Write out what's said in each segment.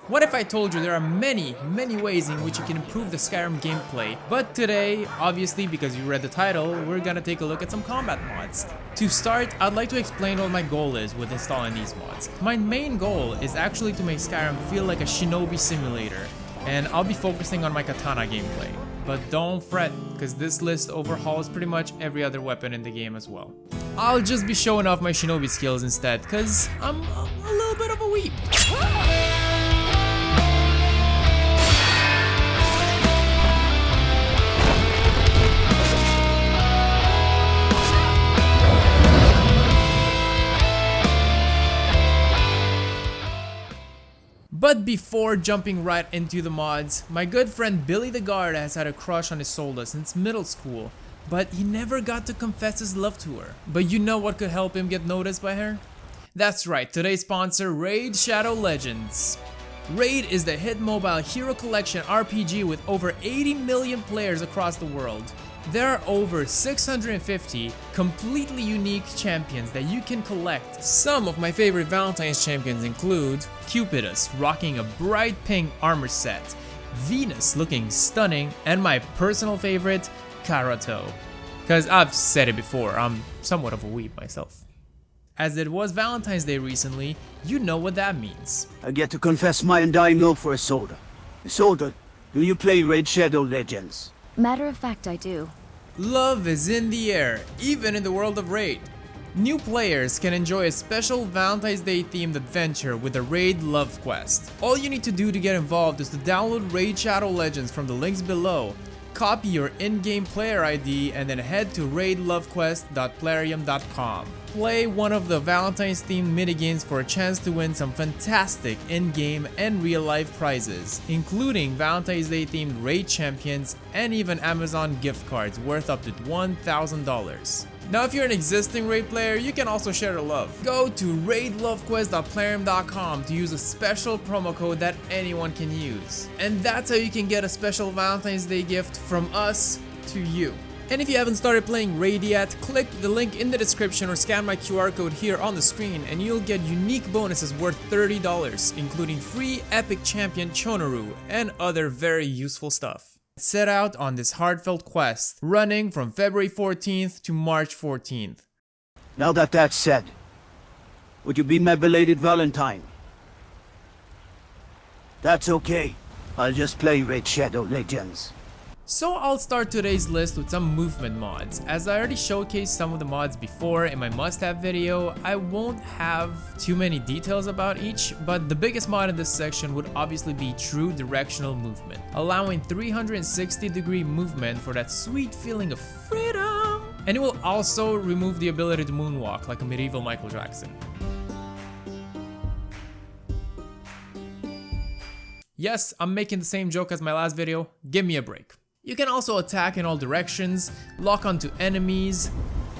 What if I told you there are many ways in which you can improve the Skyrim gameplay, but today, obviously because you read the title, we're gonna take a look at some combat mods. To start, I'd like to explain what my goal is with installing these mods. My main goal is actually to make Skyrim feel like a shinobi simulator, and I'll be focusing on my katana gameplay. But don't fret, because this list overhauls pretty much every other weapon in the game as well. I'll just be showing off my shinobi skills instead, because I'm a little bit of a weeb. But before jumping right into the mods, my good friend Billy the Guard has had a crush on Isolde since middle school, but he never got to confess his love to her. But you know what could help him get noticed by her? That's right, today's sponsor, Raid Shadow Legends. Raid is the hit mobile hero collection RPG with over 80 million players across the world. There are over 650 completely unique champions that you can collect. Some of my favorite Valentine's champions include Cupidus, rocking a bright pink armor set, Venus looking stunning, and my personal favorite, Karato. Cause I've said it before, I'm somewhat of a weeb myself. As it was Valentine's Day recently, you know what that means. I get to confess my undying love for Isolde. Isolde, do you play Raid Shadow Legends? Matter of fact, I do. Love is in the air, even in the world of Raid. New players can enjoy a special Valentine's Day themed adventure with the Raid Love Quest. All you need to do to get involved is to download Raid Shadow Legends from the links below, copy your in-game player ID, and then head to raidlovequest.plarium.com. Play one of the Valentine's themed minigames for a chance to win some fantastic in-game and real-life prizes, including Valentine's Day themed Raid champions and even Amazon gift cards worth up to $1,000. Now if you're an existing Raid player, you can also share the love. Go to raidlovequest.plarium.com to use a special promo code that anyone can use. And that's how you can get a special Valentine's Day gift from us to you. And if you haven't started playing Raid yet, click the link in the description or scan my QR code here on the screen and you'll get unique bonuses worth $30, including free epic champion Chonoru and other very useful stuff. Set out on this heartfelt quest, running from February 14th to March 14th. Now that that's said, would you be my belated Valentine? That's okay. I'll just play Raid Shadow Legends. So I'll start today's list with some movement mods. As I already showcased some of the mods before in my must-have video, I won't have too many details about each, but the biggest mod in this section would obviously be true directional movement, allowing 360-degree movement for that sweet feeling of freedom. And it will also remove the ability to moonwalk like a medieval Michael Jackson. Yes, I'm making the same joke as my last video, give me a break. You can also attack in all directions, lock onto enemies,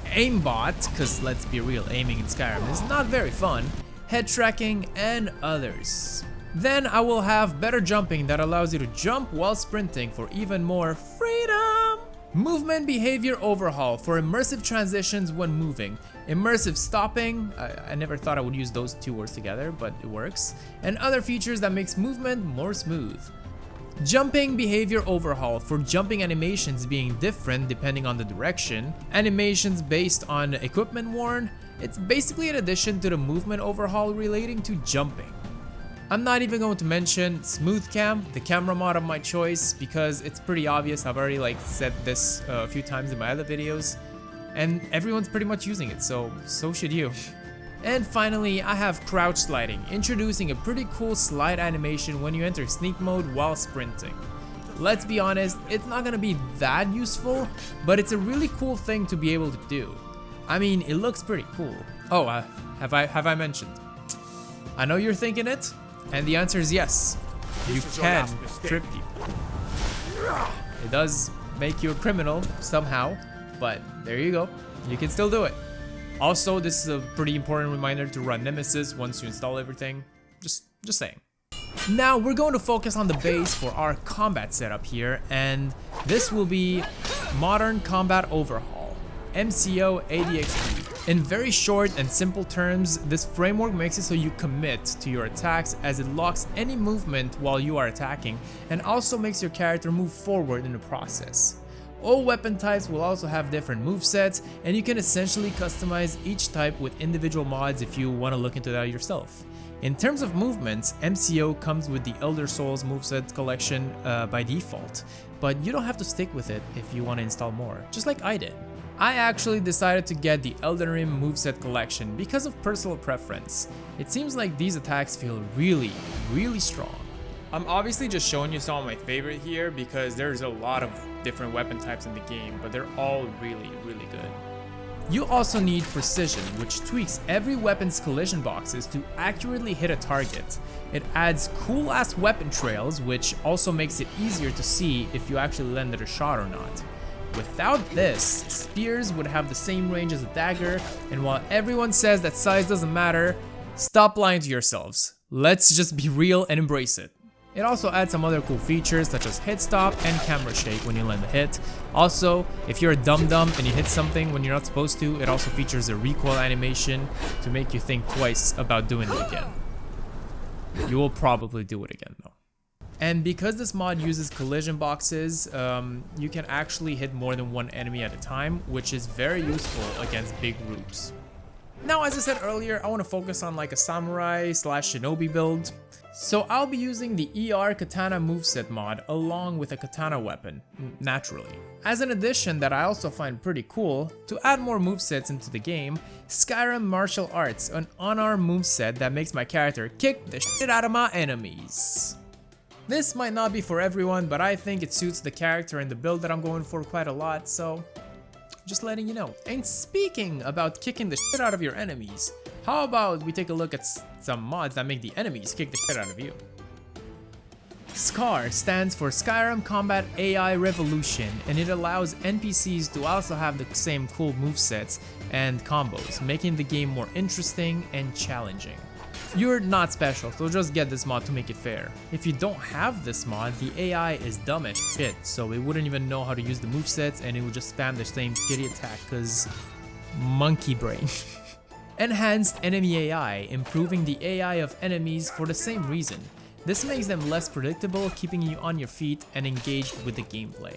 aimbot, cause let's be real, aiming in Skyrim is not very fun, head tracking, and others. Then I will have better jumping that allows you to jump while sprinting for even more freedom. Movement behavior overhaul for immersive transitions when moving. Immersive stopping, I never thought I would use those two words together, but it works. And other features that makes movement more smooth. Jumping behavior overhaul for jumping animations being different depending on the direction. Animations based on equipment worn. It's basically an addition to the movement overhaul relating to jumping. I'm not even going to mention Smooth Cam, the camera mod of my choice, because it's pretty obvious. I've already said this a few times in my other videos, and everyone's pretty much using it, so should you. And finally, I have crouch sliding, introducing a pretty cool slide animation when you enter sneak mode while sprinting. Let's be honest, it's not gonna be that useful, but it's a really cool thing to be able to do. I mean, it looks pretty cool. Oh, have I mentioned? I know you're thinking it, and the answer is yes. You can trip people. It does make you a criminal somehow, but there you go. You can still do it. Also, this is a pretty important reminder to run Nemesis once you install everything. Just saying. Now we're going to focus on the base for our combat setup here, and this will be Modern Combat Overhaul, MCO ADXD. In very short and simple terms, this framework makes it so you commit to your attacks as it locks any movement while you are attacking and also makes your character move forward in the process. All weapon types will also have different movesets, and you can essentially customize each type with individual mods if you want to look into that yourself. In terms of movements, MCO comes with the Elder Souls moveset collection by default, but you don't have to stick with it if you want to install more, just like I did. I actually decided to get the Elden Ring moveset collection because of personal preference. It seems like these attacks feel really strong. I'm obviously just showing you some of my favorite here because there's a lot of different weapon types in the game, but they're all really good. You also need precision, which tweaks every weapon's collision boxes to accurately hit a target. It adds cool ass weapon trails, which also makes it easier to see if you actually landed a shot or not. Without this, spears would have the same range as a dagger, and while everyone says that size doesn't matter, stop lying to yourselves. Let's just be real and embrace it. It also adds some other cool features such as hit stop and camera shake when you land a hit. Also, if you're a dum-dum and you hit something when you're not supposed to, it also features a recoil animation to make you think twice about doing it again. You will probably do it again though. And because this mod uses collision boxes, you can actually hit more than one enemy at a time, which is very useful against big groups. Now, as I said earlier, I want to focus on like a samurai / shinobi build. So I'll be using the ER Katana moveset mod along with a katana weapon, naturally. As an addition that I also find pretty cool, to add more movesets into the game, Skyrim Martial Arts, an unarmed moveset that makes my character kick the shit out of my enemies. This might not be for everyone, but I think it suits the character and the build that I'm going for quite a lot, so just letting you know. And speaking about kicking the shit out of your enemies, how about we take a look at some mods that make the enemies kick the shit out of you? SCAR stands for Skyrim Combat AI Revolution, and it allows NPCs to also have the same cool movesets and combos, making the game more interesting and challenging. You're not special, so just get this mod to make it fair. If you don't have this mod, the AI is dumb as shit, so it wouldn't even know how to use the movesets and it would just spam the same shitty attack, cause monkey brain. Enhanced enemy AI, improving the AI of enemies for the same reason. This makes them less predictable, keeping you on your feet and engaged with the gameplay.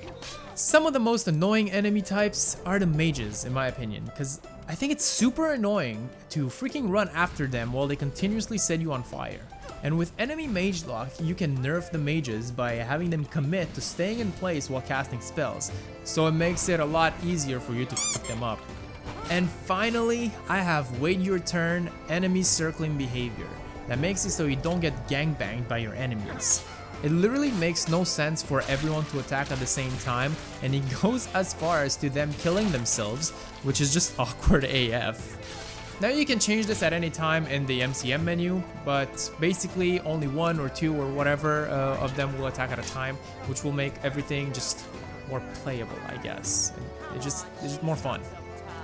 Some of the most annoying enemy types are the mages, in my opinion, because I think it's super annoying to freaking run after them while they continuously set you on fire. And with enemy mage lock, you can nerf the mages by having them commit to staying in place while casting spells, so it makes it a lot easier for you to fuck them up. And finally, I have wait your turn enemy circling behavior that makes it so you don't get gangbanged by your enemies. It literally makes no sense for everyone to attack at the same time, and it goes as far as to them killing themselves, which is just awkward AF. Now you can change this at any time in the MCM menu, but basically only one or two or whatever of them will attack at a time, which will make everything just more playable, I guess. It's just more fun.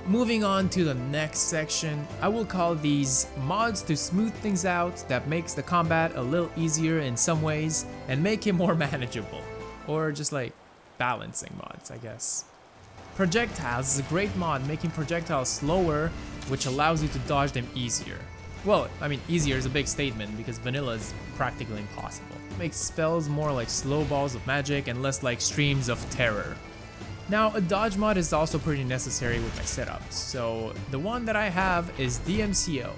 Moving on to the next section, I will call these mods to smooth things out that makes the combat a little easier in some ways and make it more manageable. Or just like balancing mods, I guess. Projectiles is a great mod making projectiles slower, which allows you to dodge them easier. Well, I mean easier is a big statement because vanilla is practically impossible. It makes spells more like slow balls of magic and less like streams of terror. Now, a dodge mod is also pretty necessary with my setup, so the one that I have is DMCO,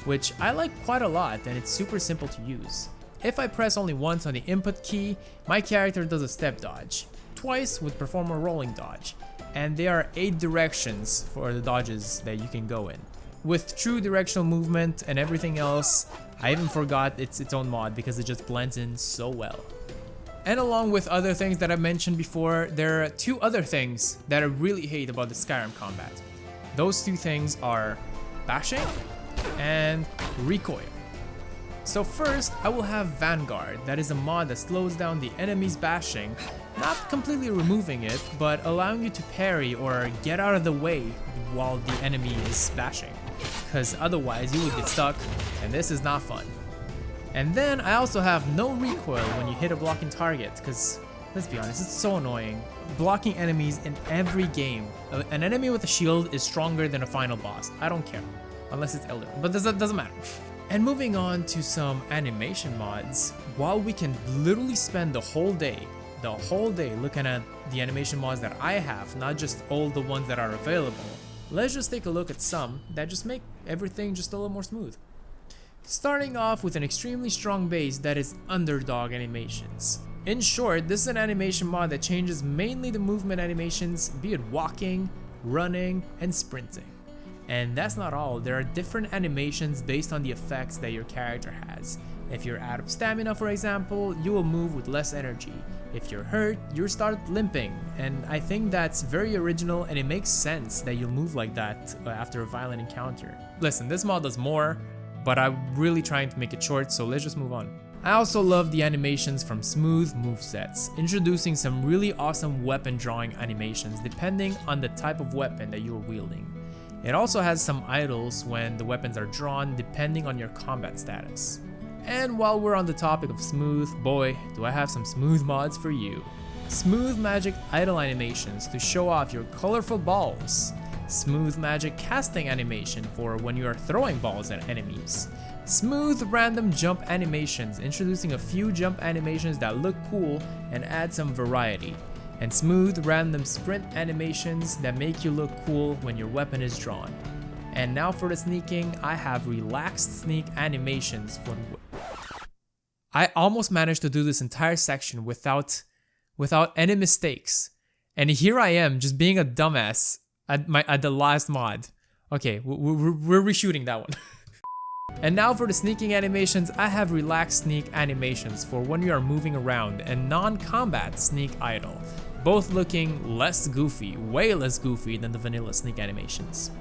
which I like quite a lot and it's super simple to use. If I press only once on the input key, my character does a step dodge. Twice would perform a rolling dodge, and there are 8 directions for the dodges that you can go in. With true directional movement and everything else, I even forgot it's its own mod because it just blends in so well. And along with other things that I mentioned before, there are 2 other things that I really hate about the Skyrim combat. Those 2 things are bashing and recoil. So first, I will have Vanguard, that is a mod that slows down the enemy's bashing, not completely removing it, but allowing you to parry or get out of the way while the enemy is bashing, because otherwise you would get stuck, and this is not fun. And then I also have no recoil when you hit a blocking target, because Let's be honest, it's so annoying. Blocking enemies in every game. An enemy with a shield is stronger than a final boss. I don't care. Unless it's Elder, but that doesn't matter. And moving on to some animation mods. While we can literally spend the whole day looking at the animation mods that I have, not just all the ones that are available, let's just take a look at some that just make everything just a little more smooth. Starting off with an extremely strong base that is underdog animations. In short, this is an animation mod that changes mainly the movement animations, be it walking, running, and sprinting. And that's not all, there are different animations based on the effects that your character has. If you're out of stamina, for example, you will move with less energy. If you're hurt, you'll start limping. And I think that's very original, and it makes sense that you'll move like that after a violent encounter. Listen, this mod does more, but I'm really trying to make it short, so let's just move on. I also love the animations from Smooth Movesets, introducing some really awesome weapon drawing animations depending on the type of weapon that you're wielding. It also has some idles when the weapons are drawn depending on your combat status. And while we're on the topic of smooth, boy, do I have some smooth mods for you. Smooth magic idle animations to show off your colorful balls. Smooth magic casting animation for when you are throwing balls at enemies. Smooth random jump animations, introducing a few jump animations that look cool and add some variety. And smooth random sprint animations that make you look cool when your weapon is drawn. And now for the sneaking, I have relaxed sneak animations for... I almost managed to do this entire section without any mistakes. And here I am just being a dumbass at the last mod. Okay, we're reshooting that one. And now for the sneaking animations, I have relaxed sneak animations for when you are moving around and non-combat sneak idle, both looking less goofy, way less goofy than the vanilla sneak animations.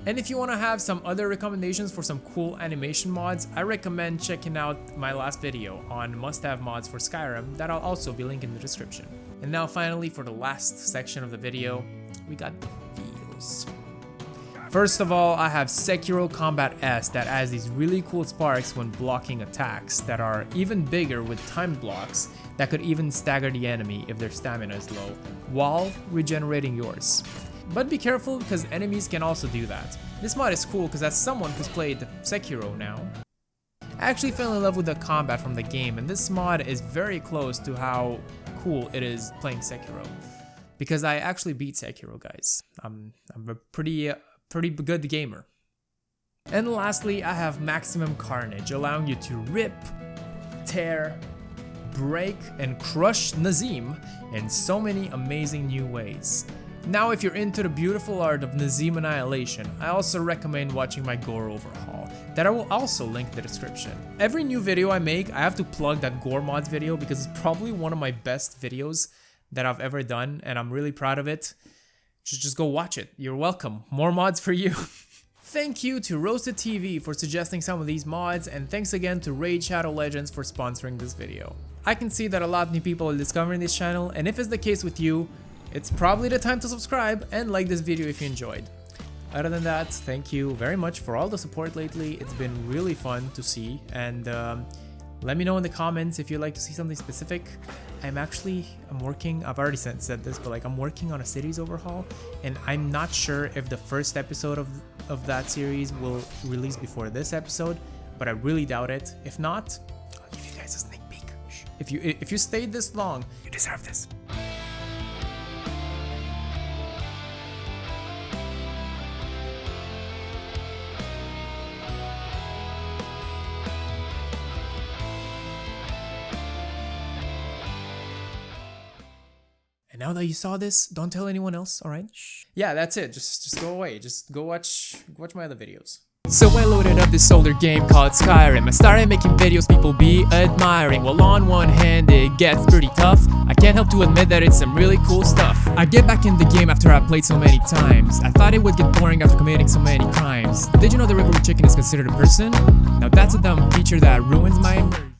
And if you want to have some other recommendations for some cool animation mods, I recommend checking out my last video on must-have mods for Skyrim that I'll also be linked in the description. And now finally, for the last section of the video, we got the feels. First of all, I have Sekiro Combat S that adds these really cool sparks when blocking attacks that are even bigger with timed blocks that could even stagger the enemy if their stamina is low, while regenerating yours. But be careful because enemies can also do that. This mod is cool because as someone who's played Sekiro now, I actually fell in love with the combat from the game, and this mod is very close to how cool it is playing Sekiro. Because I actually beat Sekiro, guys. I'm a pretty good gamer. And lastly, I have Maximum Carnage, allowing you to rip, tear, break, and crush Nazim in so many amazing new ways. Now, if you're into the beautiful art of Nazim Annihilation, I also recommend watching my gore overhaul, that I will also link in the description. Every new video I make, I have to plug that gore mods video because it's probably one of my best videos that I've ever done, and I'm really proud of it. Just go watch it. You're welcome. More mods for you. Thank you to Roasted TV for suggesting some of these mods, and thanks again to Raid Shadow Legends for sponsoring this video. I can see that a lot of new people are discovering this channel, and if it's the case with you, it's probably the time to subscribe and like this video if you enjoyed. Other than that, thank you very much for all the support lately. It's been really fun to see, and let me know in the comments if you'd like to see something specific. I'm working, I've already said this, but like I'm working on a series overhaul, and I'm not sure if the first episode of that series will release before this episode, but I really doubt it. If not, I'll give you guys a sneak peek. Shh. If you stayed this long, you deserve this. Now that you saw this, don't tell anyone else, alright? Yeah, that's it. Just go away. Just go watch my other videos. So I loaded up this older game called Skyrim. I started making videos people be admiring. Well, on one hand, it gets pretty tough. I can't help to admit that it's some really cool stuff. I get back in the game after I played so many times. I thought it would get boring after committing so many crimes. Did you know the regular chicken is considered a person? Now that's a dumb feature that ruins my immersion.